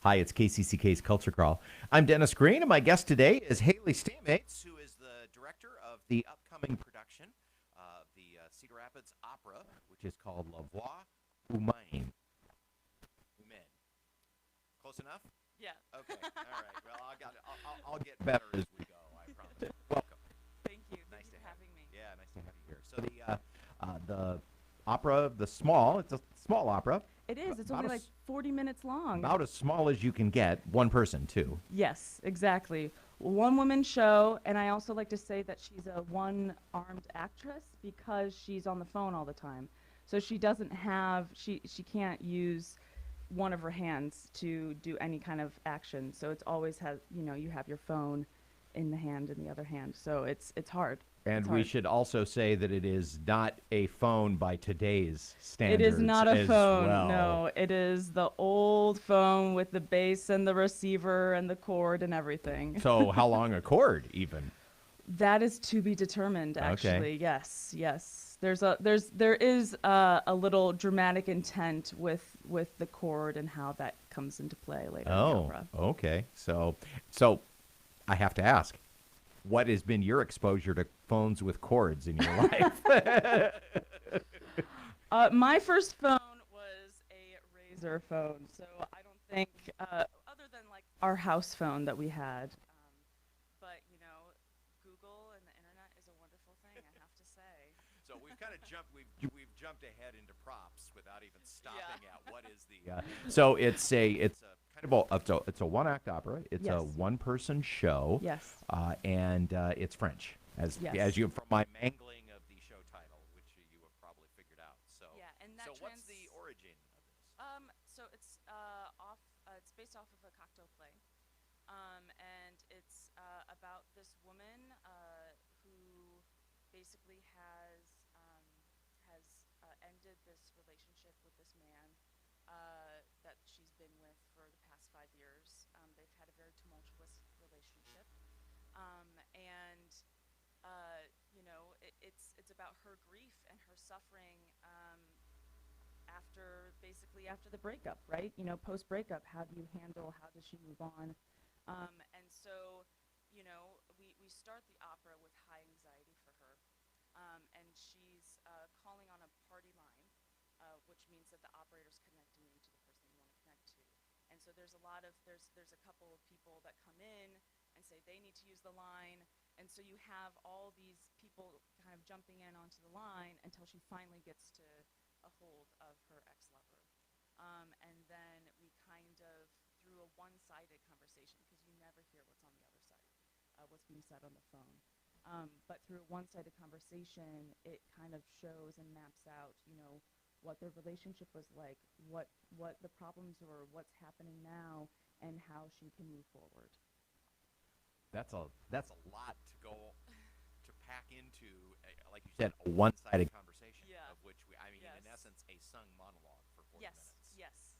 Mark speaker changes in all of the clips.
Speaker 1: Hi, it's KCCK's Culture Crawl. I'm Dennis Green, and my guest today is Haley Stamats, who is the director of the upcoming production of the Cedar Rapids opera, which is called La Voix, Humaine. Humaine. Close enough?
Speaker 2: Yeah.
Speaker 1: Okay. All right. Well, I'll get better as we go. I promise. Welcome.
Speaker 2: Thank you.
Speaker 1: Nice
Speaker 2: Thank you
Speaker 1: to
Speaker 2: for
Speaker 1: have
Speaker 2: having me.
Speaker 1: you. Yeah, nice to have you here. So the opera, it's a small opera.
Speaker 2: It is. It's
Speaker 1: About
Speaker 2: only
Speaker 1: a
Speaker 2: like
Speaker 1: s-
Speaker 2: 40 minutes long.
Speaker 1: About as small as you can get, one person, too.
Speaker 2: Yes, exactly. One woman show, and I also like to say that she's a one-armed actress because she's on the phone all the time. So she doesn't have she can't use one of her hands to do any kind of action. So it's always you have your phone in the hand and the other hand. So it's hard.
Speaker 1: And
Speaker 2: It's
Speaker 1: we
Speaker 2: hard.
Speaker 1: should also say that it is not a phone by today's
Speaker 2: It
Speaker 1: standards
Speaker 2: is not a
Speaker 1: as
Speaker 2: phone.
Speaker 1: well.
Speaker 2: No, it is the old phone with the base and the receiver and the cord and everything.
Speaker 1: So how long a cord even?
Speaker 2: That is to be determined,
Speaker 1: Okay.
Speaker 2: actually. Yes, yes. There is a little dramatic intent with the chord and how that comes into play later in the
Speaker 1: Oh,
Speaker 2: opera.
Speaker 1: okay. So I have to ask, what has been your exposure to phones with cords in your life?
Speaker 2: My first phone was a Razor phone, so I don't think, other than like our house phone that we had, but Google and the internet is a wonderful thing, I have to say.
Speaker 1: So we've kind of jumped ahead into props without even stopping at what is the. So it's a one act opera. It's a
Speaker 2: Yes.
Speaker 1: one person show.
Speaker 2: Yes.
Speaker 1: And it's French, as
Speaker 2: Yes.
Speaker 1: you from my mangling of the show title, which you have probably figured out. So
Speaker 2: Yeah, and that
Speaker 1: so what's the origin of this?
Speaker 2: So it's based off of a cocktail play, and it's about this woman who basically has ended this relationship with this man that she's been with for the past 5 years. They've had a very tumultuous relationship, and it's about her grief and her suffering after the breakup, right? Post breakup, how do you handle? How does she move on? And so, we start the opera with high anxiety for her, and she's calling on a party line, which means that the operator's connecting you to the person you want to connect to. And so there's a couple of people that come in and say they need to use the line, and so you have all these people kind of jumping in onto the line until she finally gets to a hold of her ex-lover. And then we kind of, through a one-sided conversation, because you never hear what's on the other side, what's being said on the phone. But through a one-sided conversation, it kind of shows and maps out, what their relationship was like, what the problems were, what's happening now, and how she can move forward.
Speaker 1: That's a lot to go to pack into, like you said, a one-sided conversation,
Speaker 2: Yeah.
Speaker 1: of which
Speaker 2: Yes.
Speaker 1: in essence, a sung monologue for 40
Speaker 2: Yes,
Speaker 1: minutes.
Speaker 2: yes.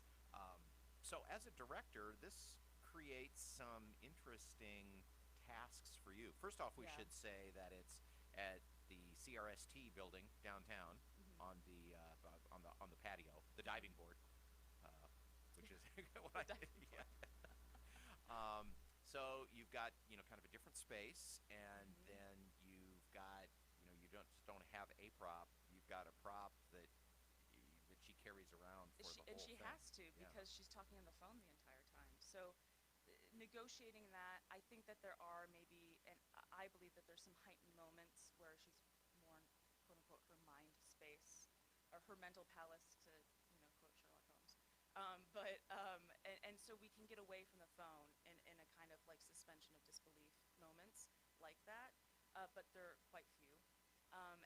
Speaker 1: So as a director, this creates some interesting tasks for you. First off, we
Speaker 2: Yeah.
Speaker 1: should say that it's at the CRST building downtown
Speaker 2: Mhm.
Speaker 1: on the patio, the diving board, which is what I did. Yeah. So you've got kind of a different space, and
Speaker 2: Mhm.
Speaker 1: then you've got you don't have a prop. You've got a prop that she carries around for the whole
Speaker 2: And she
Speaker 1: thing.
Speaker 2: has to
Speaker 1: Yeah.
Speaker 2: because she's talking on the phone the entire time. So negotiating that, I think that there are maybe, and I believe that there's some heightened moments where she's more in quote unquote her mind space or her mental palace to quote Sherlock Holmes. And so we can get away from the phone in a kind of like suspension of disbelief moments like that, but they're quite few.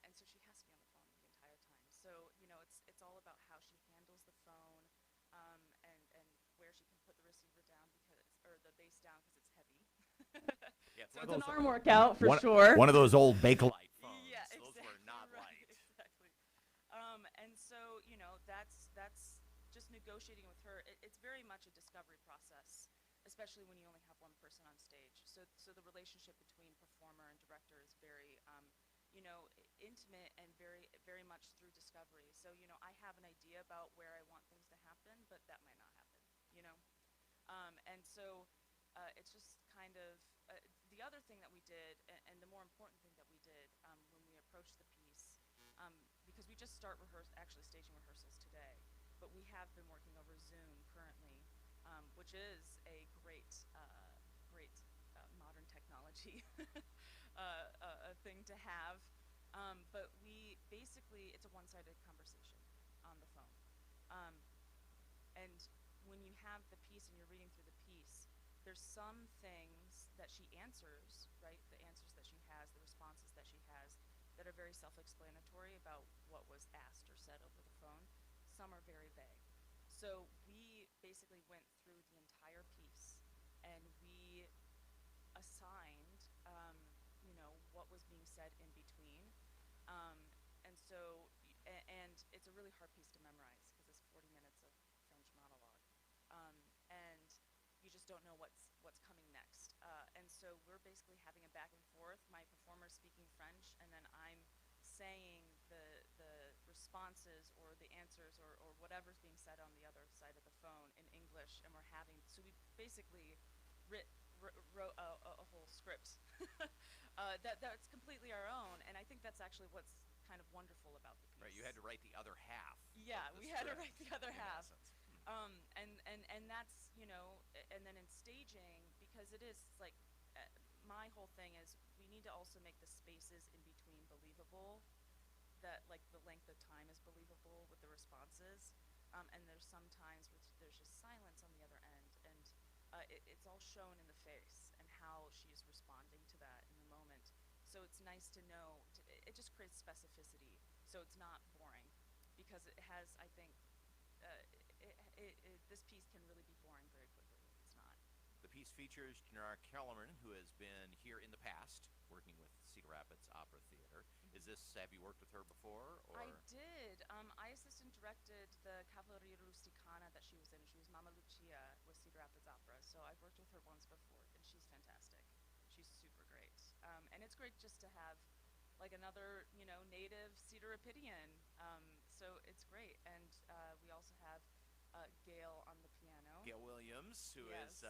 Speaker 2: And so she has to be on the phone the entire time. So it's all about how she handles the phone, and where she can put the receiver down or the bass down because it's heavy.
Speaker 1: Yeah,
Speaker 2: So it's an arm workout for
Speaker 1: one,
Speaker 2: sure.
Speaker 1: One of those old Bakelite phones.
Speaker 2: Yeah,
Speaker 1: Those
Speaker 2: exactly.
Speaker 1: were not
Speaker 2: Right,
Speaker 1: light.
Speaker 2: exactly. And so that's just negotiating with her. It's very much a discovery process, especially when you only have one person on stage. So the relationship between performer and director is very intimate and very very much through discovery. So I have an idea about where I want things to happen, but that might not happen. so it's just kind of the other thing that we did, and the more important thing that we did when we approached the piece, because we just actually staging rehearsals today, but we have been working over Zoom currently, which is a great modern technology thing to have. But we basically, it's a one-sided conversation on the phone. Um, and when you have the piece and you're reading through the piece, there's some things that she answers, right? The answers that she has, the responses that she has, that are very self-explanatory about what was asked or said over the phone. Some are very vague. So we basically went through the entire piece and we assigned, what was being said in between. Um, and so, and it's a really hard piece to memorize because it's 40 minutes of French monologue. And you just don't know what's coming next. And so we're basically having a back and forth, my performer speaking French, and then I'm saying the responses or the answers or whatever's being said on the other side of the phone in English, and we're having, so we basically wrote a whole script that's completely our own, and I think that's actually what's kind of wonderful about the piece.
Speaker 1: Right, you had to write the other half.
Speaker 2: Yeah, we had to write the other half. And that's, and then in staging, because it is like, my whole thing is we need to also make the spaces in between believable, that like the length of time is believable with the responses. And there's some times where there's just silence on the other end, and it's all shown in the face and how she's responding to that in the moment. So it's nice to know, it just creates specificity, so it's not boring, because it has, I think, this piece can really be boring very quickly if it's not.
Speaker 1: The piece features Janara Kellerman, who has been here in the past working with Cedar Rapids Opera Theater. Have you worked with her before? Or?
Speaker 2: I did. I assistant directed the Cavalleria Rusticana that she was in. She was Mama Lucia with Cedar Rapids Opera, so I've worked with her once before, and she's fantastic. She's super great. And it's great just to have like another, native Cedar Rapidian. So it's great. And we also have Gail on the piano.
Speaker 1: Gail Williams, who
Speaker 2: Yes.
Speaker 1: is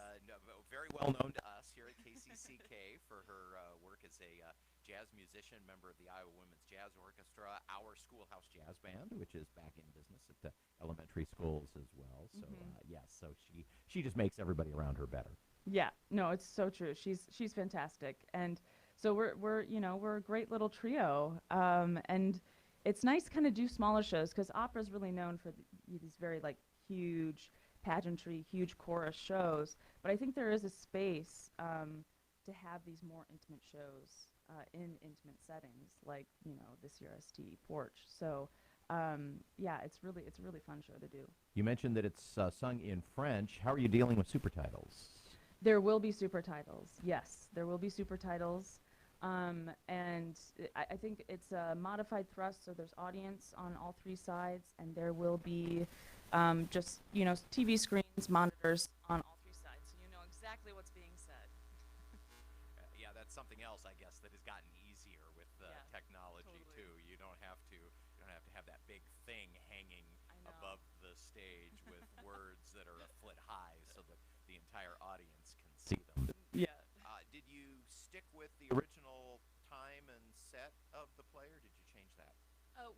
Speaker 1: very well known to us here at KCCK for her work as a jazz musician, member of the Iowa Women's Jazz Orchestra, our Schoolhouse Jazz Band, which is back in business at the elementary schools as well. So yes, so she just makes everybody around her better.
Speaker 2: Yeah, no, it's so true. She's fantastic, and so we're a great little trio. And it's nice to kind of do smaller shows because opera's really known for these very like huge pageantry, huge chorus shows. But I think there is a space to have these more intimate shows in intimate settings, like the CRST porch. So yeah, it's a really fun show to do.
Speaker 1: You mentioned that it's sung in French. How are you dealing with supertitles?
Speaker 2: There will be supertitles. Yes, there will be supertitles. And I think it's a modified thrust, so there's audience on all three sides, and there will be just, TV screens, monitors on all three sides, so you know exactly what's being said.
Speaker 1: Yeah, that's something else, I guess, that has gotten easier with technology
Speaker 2: totally.
Speaker 1: too. You don't have to have that big thing hanging above the stage with words that are a foot high, so that the entire audience can see them.
Speaker 2: Yeah.
Speaker 1: Did you stick with the original time and set of the play, or did you change that?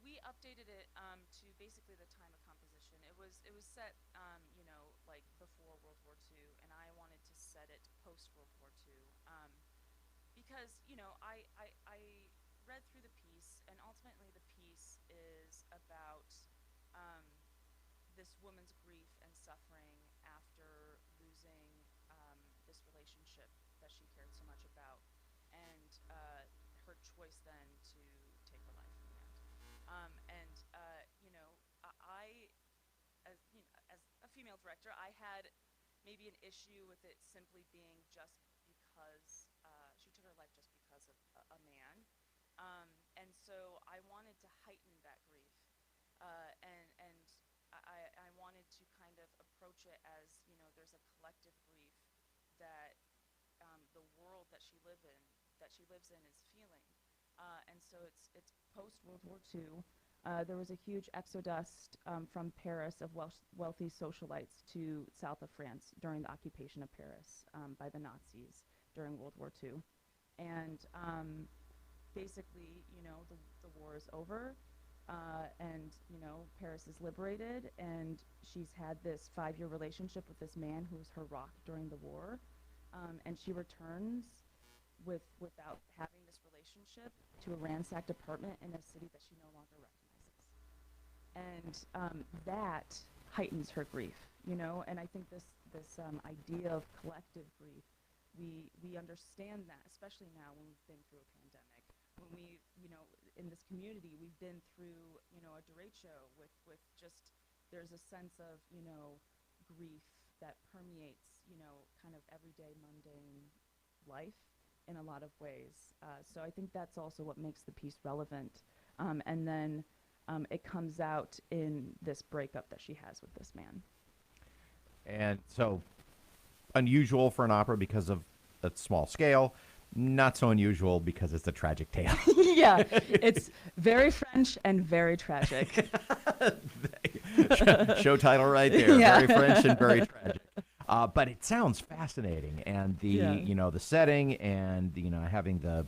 Speaker 2: We updated it to basically the time of composition. It was set, like before World War II, and I wanted to set it post World War II, because I read through the piece, and ultimately the piece is about this woman's grief and suffering after losing this relationship that she cared so much about, and her choice then to take her life in the end. And I, as a female director, I had maybe an issue with it simply being just because she took her life just because of a man, and so I wanted to heighten that grief, and I wanted to kind of approach it as there's a collective grief that the world that she lives in is feeling, and so it's post World War II, there was a huge exodus from Paris of wealthy socialites to south of France during the occupation of Paris by the Nazis during World War II. And basically, the war is over, and, Paris is liberated, and she's had this 5-year relationship with this man who was her rock during the war, and she returns without having this relationship to a ransacked apartment in a city that she no longer recognizes. And that heightens her grief, and I think this idea of collective grief, we understand that, especially now when we've been through a pandemic, when we, in this community, we've been through, a derecho with just, there's a sense of, grief that permeates, kind of everyday mundane life in a lot of ways. So I think that's also what makes the piece relevant. And then it comes out in this breakup that she has with this man.
Speaker 1: And so unusual for an opera because of a small scale, not so unusual because it's a tragic tale.
Speaker 2: Yeah, it's very French and very tragic.
Speaker 1: Show title right there.
Speaker 2: Yeah.
Speaker 1: Very French and very tragic. But it sounds fascinating, and the setting, and having the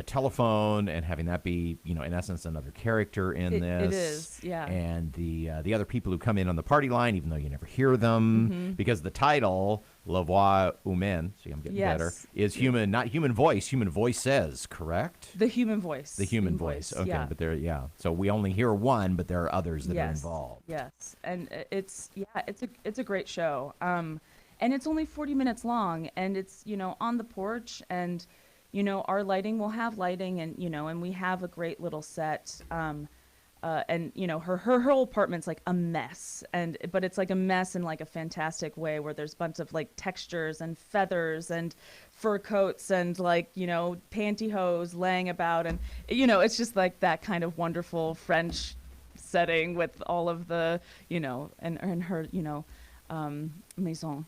Speaker 1: telephone, and having that be in essence another character in this.
Speaker 2: It is, yeah.
Speaker 1: And the other people who come in on the party line, even though you never hear them, because the title La Voix Humaine, see, I'm getting better, is human, not human voice. Human voice says, correct?
Speaker 2: The human voice.
Speaker 1: The human voice. Okay,
Speaker 2: yeah.
Speaker 1: But so we only hear one, but there are others that are involved.
Speaker 2: Yes, and it's a great show. And it's only 40 minutes long, and it's on the porch, and our lighting will have lighting, and and we have a great little set. And her whole apartment's like a mess, but it's like a mess in like a fantastic way, where there's a bunch of like textures and feathers and fur coats and like pantyhose laying about, and it's just like that kind of wonderful French setting with all of the and her maison.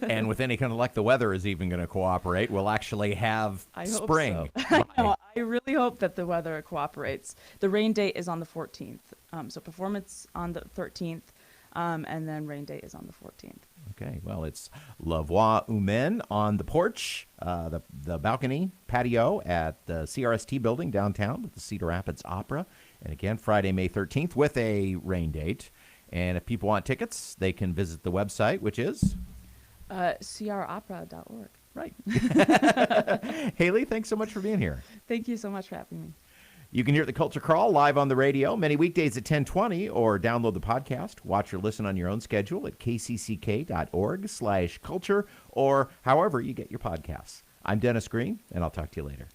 Speaker 1: And with any kind of luck, the weather is even going to cooperate. We'll actually have spring.
Speaker 2: Hope so. I really hope that the weather cooperates. The rain date is on the 14th. So performance on the 13th, and then rain date is on the 14th.
Speaker 1: Okay, well, it's La Voix Humaine on the porch, the balcony patio at the CRST building downtown with the Cedar Rapids Opera. And again, Friday, May 13th with a rain date. And if people want tickets, they can visit the website, which is?
Speaker 2: CRopera.org.
Speaker 1: Right. Haley, thanks so much for being here.
Speaker 2: Thank you so much for having me.
Speaker 1: You can hear The Culture Crawl live on the radio many weekdays at 10:20, or download the podcast. Watch or listen on your own schedule at kcck.org/culture, or however you get your podcasts. I'm Dennis Green, and I'll talk to you later.